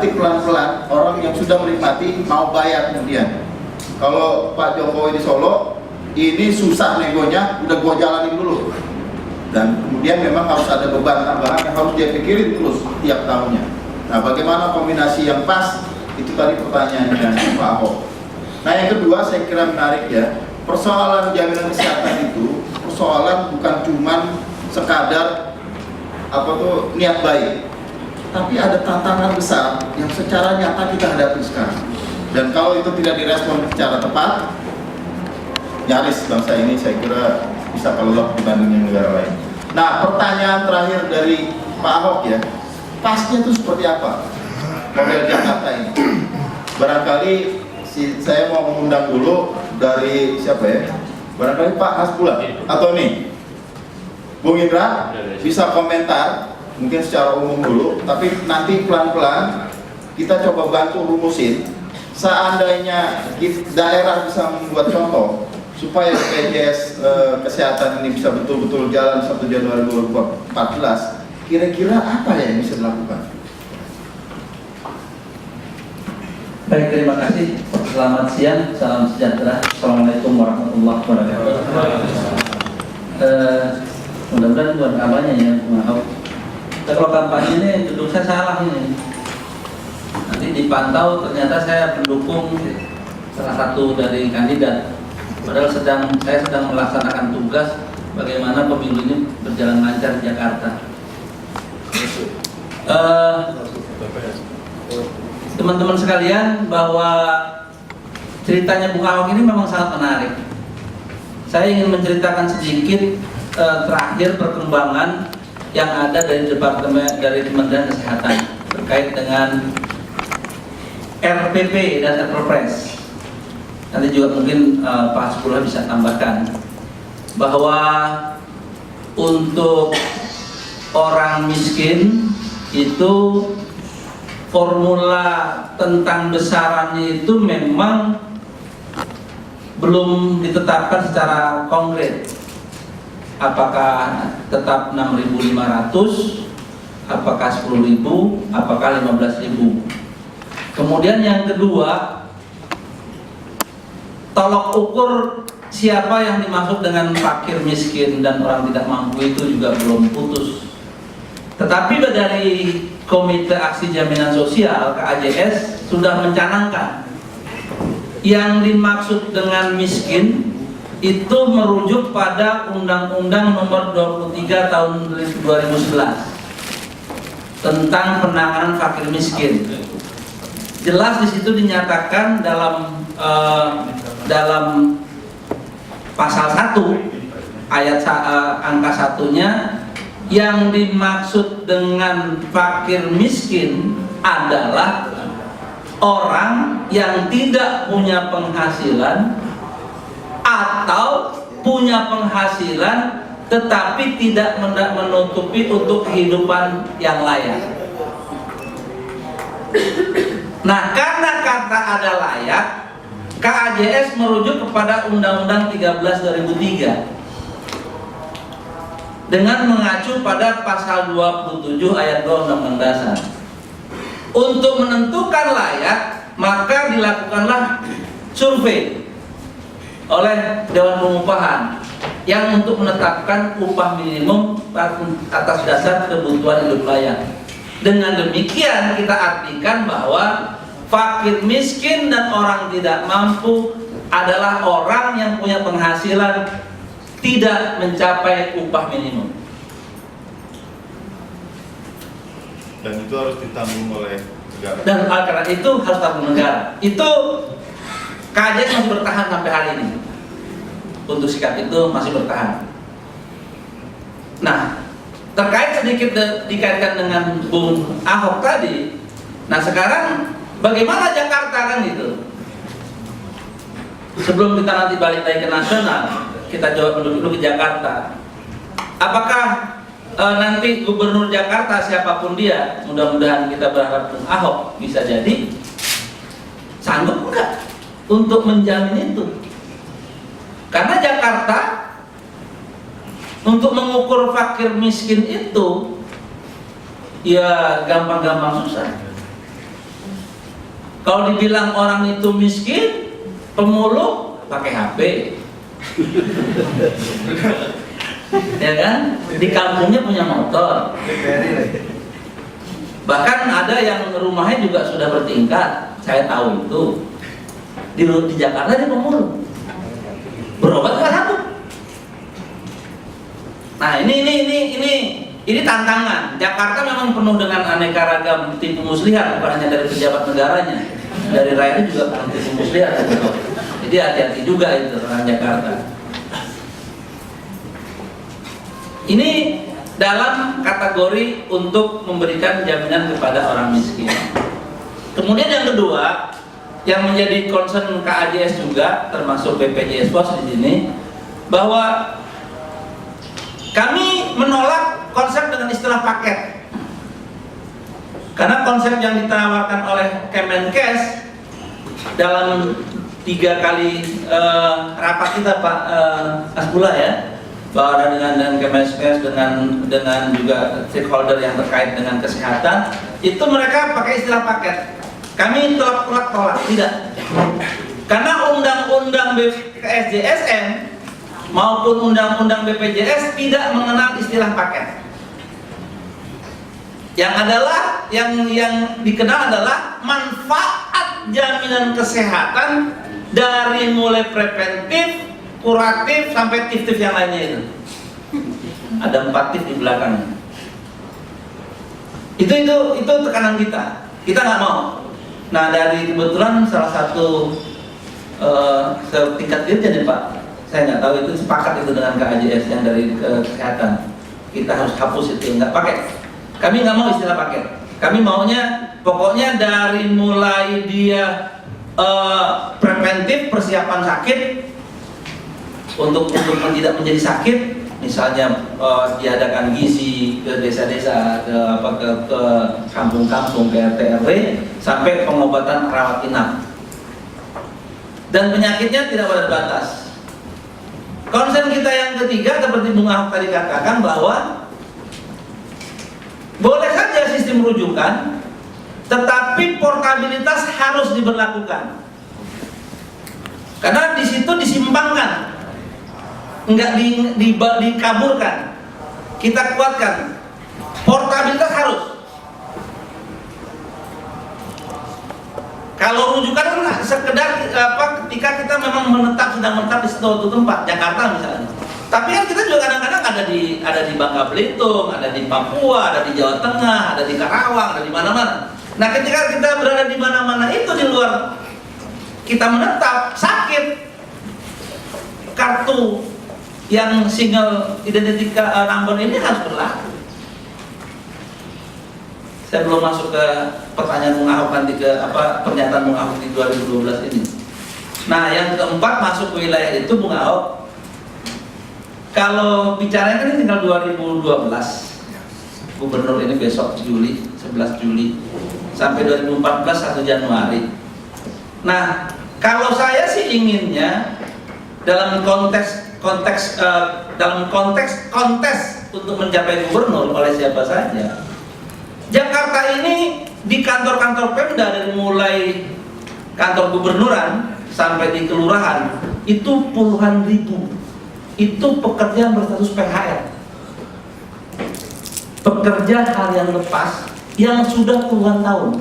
pelan-pelan orang yang sudah menikmati mau bayar kemudian. Kalau Pak Jokowi di Solo ini susah negonya, udah gua jalanin dulu. Dan kemudian memang harus ada beban tambahan yang harus dia pikirin terus tiap tahunnya. Nah, bagaimana kombinasi yang pas? Itu tadi pertanyaannya Pak Ahok. Nah, yang kedua saya kira menarik ya. Persoalan jaminan kesehatan itu persoalan bukan cuman sekadar niat baik. Tapi ada tantangan besar yang secara nyata kita hadapi sekarang. Dan kalau itu tidak direspon secara tepat, nyaris bangsa ini saya kira bisa kelelep dibanding negara lain. Nah, pertanyaan terakhir dari Pak Ahok ya, pasnya itu seperti apa model Jakarta ini? Barangkali saya mau mengundang dulu dari siapa ya? Barangkali Pak Hasbullah atau nih Bung Indra bisa komentar. Mungkin secara umum dulu, tapi nanti pelan-pelan kita coba bantu rumusin. Seandainya daerah bisa membuat contoh supaya BPJS kesehatan ini bisa betul-betul jalan 1 Januari 2014, kira-kira apa yang bisa dilakukan? Baik, terima kasih. Selamat siang, salam sejahtera. Assalamualaikum warahmatullahi wabarakatuh. Mudah-mudahan bukan kampanye ya, maaf. Kalau kampanye ini duduk saya salah ini. Nanti dipantau ternyata saya pendukung salah satu dari kandidat. Padahal saya sedang melaksanakan tugas bagaimana pemilu ini berjalan lancar di Jakarta. Teman-teman sekalian, bahwa ceritanya Bung Ahok ini memang sangat menarik. Saya ingin menceritakan sedikit terakhir perkembangan yang ada dari Kementerian Kesehatan terkait dengan RPP dan Perpres. Nanti juga mungkin Pak Hasbullah bisa tambahkan bahwa untuk orang miskin itu formula tentang besarannya itu memang belum ditetapkan secara konkret. Apakah tetap 6.500, apakah 10.000, apakah 15.000. Kemudian yang kedua, tolok ukur siapa yang dimaksud dengan fakir miskin dan orang tidak mampu itu juga belum putus. Tetapi dari Komite Aksi Jaminan Sosial KAJS sudah mencanangkan yang dimaksud dengan miskin itu merujuk pada Undang-Undang Nomor 23 Tahun 2011 tentang penanganan fakir miskin. Jelas di situ dinyatakan dalam pasal 1 ayat angka 1-nya, yang dimaksud dengan fakir miskin adalah orang yang tidak punya penghasilan atau punya penghasilan tetapi tidak menutupi untuk kehidupan yang layak. Nah, karena kata ada layak, KAJS merujuk kepada Undang-Undang 13 2003 dengan mengacu pada pasal 27 ayat 2 Undang-Undang Dasar. Untuk menentukan layak, maka dilakukanlah survei oleh Dewan Pengupahan yang untuk menetapkan upah minimum atas dasar kebutuhan hidup layak. Dengan demikian kita artikan bahwa fakir miskin dan orang tidak mampu adalah orang yang punya penghasilan tidak mencapai upah minimum. Dan itu harus ditanggung oleh negara. Dan karena itu harus tanggung negara. Itu KAJS masih bertahan sampai hari ini. Untuk sikap itu masih bertahan. Nah, terkait sedikit dikaitkan dengan Bung Ahok tadi. Nah, sekarang bagaimana Jakarta kan gitu? Sebelum kita nanti balik lagi ke nasional, kita coba dulu ke Jakarta. Apakah nanti Gubernur Jakarta siapapun dia, mudah-mudahan kita berharap Bung Ahok bisa jadi, sanggup enggak untuk menjamin itu? Karena Jakarta untuk mengukur fakir miskin itu ya gampang-gampang susah. Kalau dibilang orang itu miskin, pemulung, pakai HP. Ya kan? Di kampungnya punya motor. Bahkan ada yang rumahnya juga sudah bertingkat. Saya tahu itu. Di Jakarta dia pemulung. Berobat nggak sanggup. Nah ini tantangan. Jakarta memang penuh dengan aneka ragam tipu muslihat, bukan hanya dari pejabat negaranya, dari rakyatnya juga penuh tipu muslihat. Jadi hati-hati juga itu orang Jakarta. Ini dalam kategori untuk memberikan jaminan kepada orang miskin. Kemudian yang kedua, yang menjadi concern KAJS juga, termasuk BPJS Pos di sini, bahwa kami menolak konsep dengan istilah paket. Karena konsep yang ditawarkan oleh Kemenkes dalam 3 kali rapat kita Pak Asbullah ya, bahwa dengan Kemenkes dengan juga stakeholder yang terkait dengan kesehatan, itu mereka pakai istilah paket. Kami tolak, tidak. Karena undang-undang BPJSN maupun undang-undang BPJS tidak mengenal istilah paket. Yang dikenal adalah manfaat jaminan kesehatan dari mulai preventif, kuratif sampai tif-tif yang lainnya itu. Ada 4 tif di belakangnya. Itu tekanan kita. Kita nggak mau. Nah, dari kebetulan salah satu setingkat dirjen ya Pak, saya nggak tahu itu sepakat itu dengan KAJS yang dari kesehatan. Kita harus hapus itu, nggak pakai. Kami nggak mau istilah paket. Kami maunya pokoknya dari mulai dia preventif, persiapan sakit untuk tidak menjadi sakit, misalnya diadakan gizi ke desa-desa, ke kampung-kampung, ke RT RW, sampai pengobatan rawat inap. Dan penyakitnya tidak pada batas. Konsen kita yang ketiga seperti Bung Ahok tadi katakan bahwa boleh saja sistem rujukan, tetapi portabilitas harus diberlakukan. Karena di situ disimpangkan, enggak dikaburkan. Kita kuatkan. Portabilitas harus. Kalau rujukan kan sekedar ketika kita memang sedang menetap di suatu tempat, Jakarta misalnya. Tapi kan kita juga kadang-kadang ada di Bangka Belitung, ada di Papua, ada di Jawa Tengah, ada di Karawang, ada di mana-mana. Nah, ketika kita berada di mana-mana itu di luar kita menetap sakit, kartu yang single identity number ini harus berlaku. Saya belum masuk ke pertanyaan Bung Ahok nanti ke pernyataan Bung Ahok di 2012 ini. Nah, yang keempat masuk ke wilayah itu Bung Ahok. Kalau bicaranya kan ini tinggal 2012. Gubernur ini besok Juli, 11 Juli sampai 2014 1 Januari. Nah, kalau saya sih inginnya dalam konteks kontes untuk mencapai gubernur oleh siapa saja. Jakarta ini di kantor-kantor Pemda dari mulai kantor gubernuran sampai di kelurahan itu puluhan ribu. Itu pekerja berstatus PHL, pekerja harian lepas yang sudah puluhan tahun,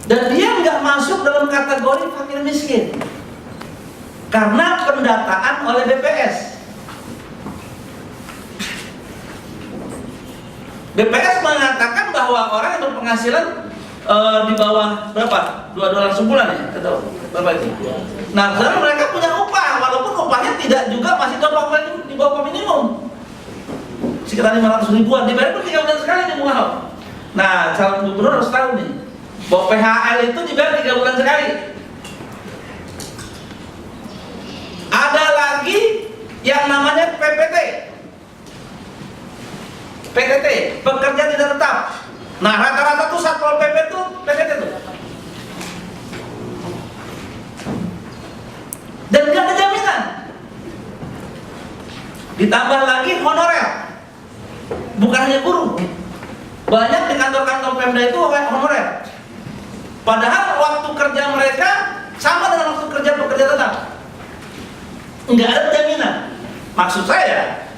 dan dia nggak masuk dalam kategori fakir miskin karena pendataan oleh BPS. BPS mengatakan bahwa orang yang berpenghasilan di bawah berapa? $2 sebulan ya? Atau berapa itu? Nah, sekarang mereka punya upah, walaupun upahnya tidak juga masih di bawah minimum, sekitar 500 ribuan, dibayar per 3 bulan sekali nih Bung Ahok. Nah, calon gubernur harus tahu nih bahwa PHL itu dibayar 3 bulan sekali. Ada lagi yang namanya PPT, pekerja tidak tetap. Nah, rata-rata tuh Satpol PP tuh PPT tuh. Dan gak ada jaminan. Ditambah lagi honorer. Bukan hanya guru. Banyak di kantor-kantor Pemda itu honorer. Padahal waktu kerja mereka sama dengan waktu kerja pekerja tetap. Nggak ada jaminan. Maksud saya,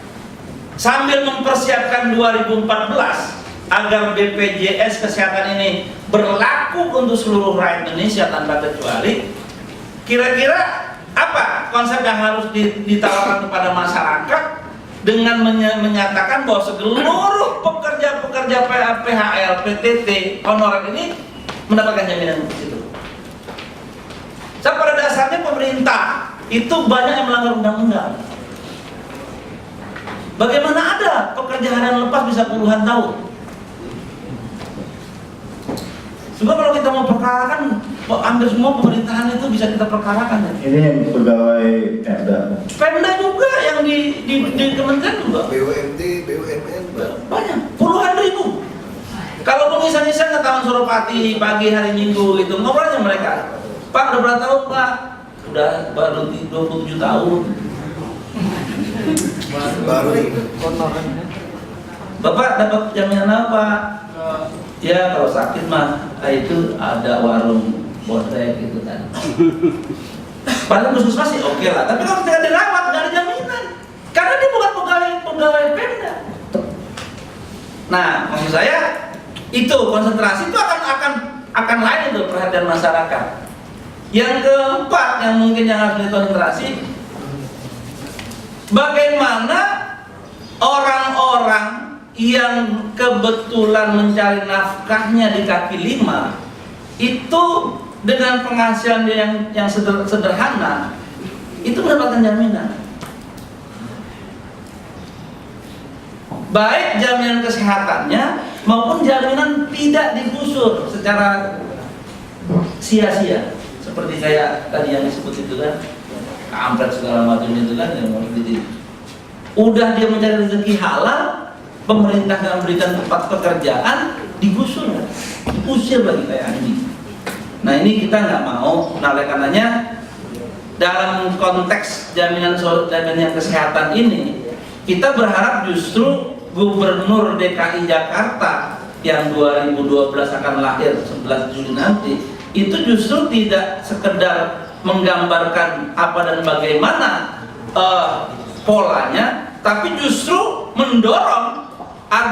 sambil mempersiapkan 2014 agar BPJS Kesehatan ini berlaku untuk seluruh rakyat Indonesia tanpa kecuali, kira-kira apa konsep yang harus ditawarkan kepada masyarakat dengan menyatakan bahwa seluruh pekerja-pekerja PHL, PTT, honorer ini mendapatkan jaminan itu. Pada dasarnya pemerintah itu banyak yang melanggar undang-undang. Bagaimana ada pekerja harian lepas bisa puluhan tahun? Sebab kalau kita mau perkarakan, hampir semua pemerintahan itu bisa kita perkarakan. Ya. Ini yang pegawai Pemda. Pemda juga yang di kementerian juga. BUMD, BUMN Banyak, puluhan ribu. Kalau mau ngisah-ngisah ke Taman Suropati pagi hari Minggu gitu, ngobrolnya mereka, Pak udah berapa tahun Pak? Udah baru 27 tahun. baru Bapak dapat jaminan apa? Ya kalau sakit mah itu ada warung bodrek gitu kan. Paling puskesmas sih oke lah, tapi kalau tidak dirawat nggak ada jaminan, karena dia bukan pegawai Pemda. Nah maksud saya itu konsentrasi itu akan lain itu perhatian masyarakat. Yang keempat yang mungkin yang harus dikonsentrasi, bagaimana orang-orang yang kebetulan mencari nafkahnya di kaki lima itu dengan penghasilan yang sederhana itu mendapatkan jaminan, baik jaminan kesehatannya maupun jaminan tidak digusur secara sia-sia seperti kayak tadi yang disebut itu kan, kampret segala macam itu kan, yang udah dia mencari rezeki halal, pemerintah nggak memberikan tempat pekerjaan, digusur, diusir lagi kayak anjing. Nah ini kita nggak mau. Nah oleh karenanya dalam konteks jaminan kesehatan ini, kita berharap justru Gubernur DKI Jakarta yang 2012 akan lahir 11 Juli nanti, itu justru tidak sekedar menggambarkan apa dan bagaimana polanya, tapi justru mendorong agar